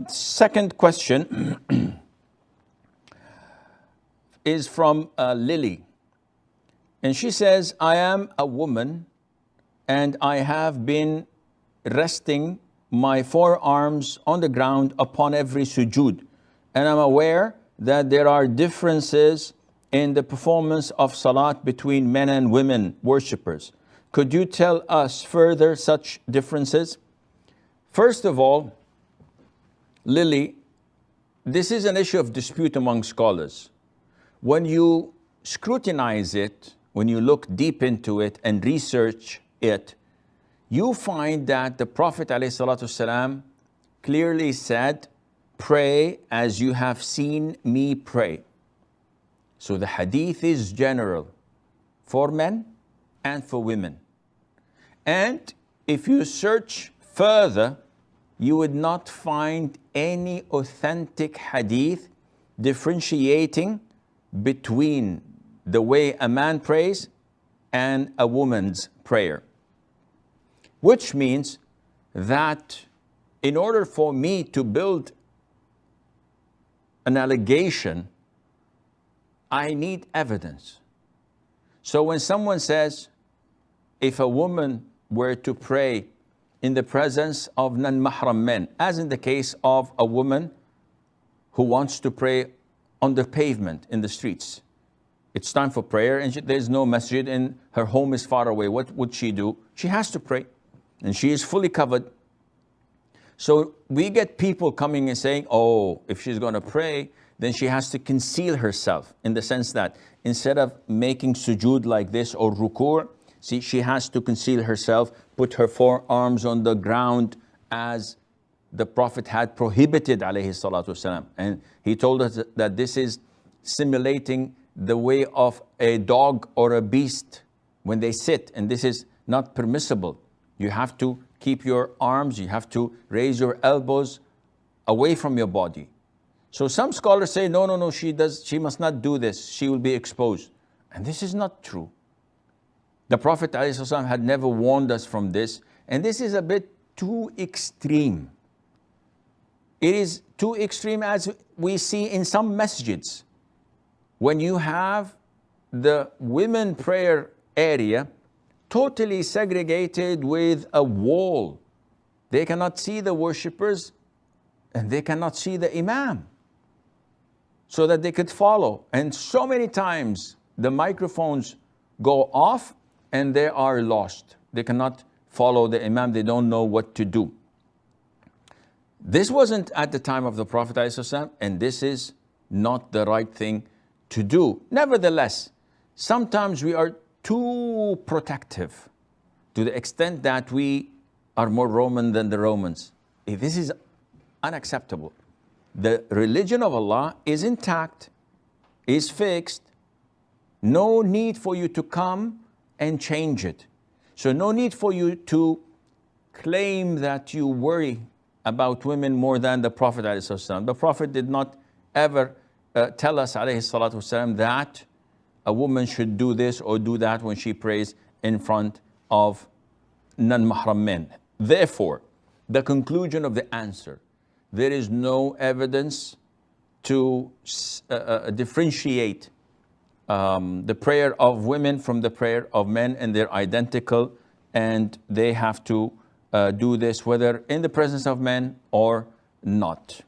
Second question is from Lily. And she says, I am a woman and I have been resting my forearms on the ground upon every sujood. And I'm aware that there are differences in the performance of salat between men and women worshippers. Could you tell us further such differences? First of all, Lily, this is an issue of dispute among scholars. When you scrutinize it, when you look deep into it and research it, you find that the Prophet ﷺ clearly said, pray as you have seen me pray. So the hadith is general for men and for women. And if you search further, you would not find any authentic hadith differentiating between the way a man prays and a woman's prayer. Which means that in order for me to build an allegation, I need evidence. So when someone says, if a woman were to pray in the presence of non-mahram men, as in the case of a woman who wants to pray on the pavement in the streets, it's time for prayer and there's no masjid and her home is far away, what would she do? She has to pray and she is fully covered. So we get people coming and saying, oh, if she's going to pray, then she has to conceal herself, in the sense that instead of making sujood like this or ruku', see, she has to conceal herself, put her forearms on the ground as the Prophet had prohibited, alayhi salatu wasalam. And he told us that this is simulating the way of a dog or a beast when they sit, and this is not permissible. You have to keep your arms, you have to raise your elbows away from your body. So some scholars say, no, she must not do this, she will be exposed. And this is not true. The Prophet ﷺ had never warned us from this, and this is a bit too extreme. It is too extreme, as we see in some masjids. When you have the women prayer area totally segregated with a wall, they cannot see the worshippers and they cannot see the imam, so that they could follow. And so many times the microphones go off and they are lost. They cannot follow the imam, they don't know what to do. This wasn't at the time of the Prophet ﷺ, and this is not the right thing to do. Nevertheless, sometimes we are too protective to the extent that we are more Roman than the Romans. This is unacceptable. The religion of Allah is intact, is fixed. No need for you to come and change it. So no need for you to claim that you worry about women more than the Prophet ﷺ. The Prophet did not ever tell us ﷺ that a woman should do this or do that when she prays in front of non-mahram men. Therefore, the conclusion of the answer, there is no evidence to differentiate the prayer of women from the prayer of men, and they're identical, and they have to do this whether in the presence of men or not.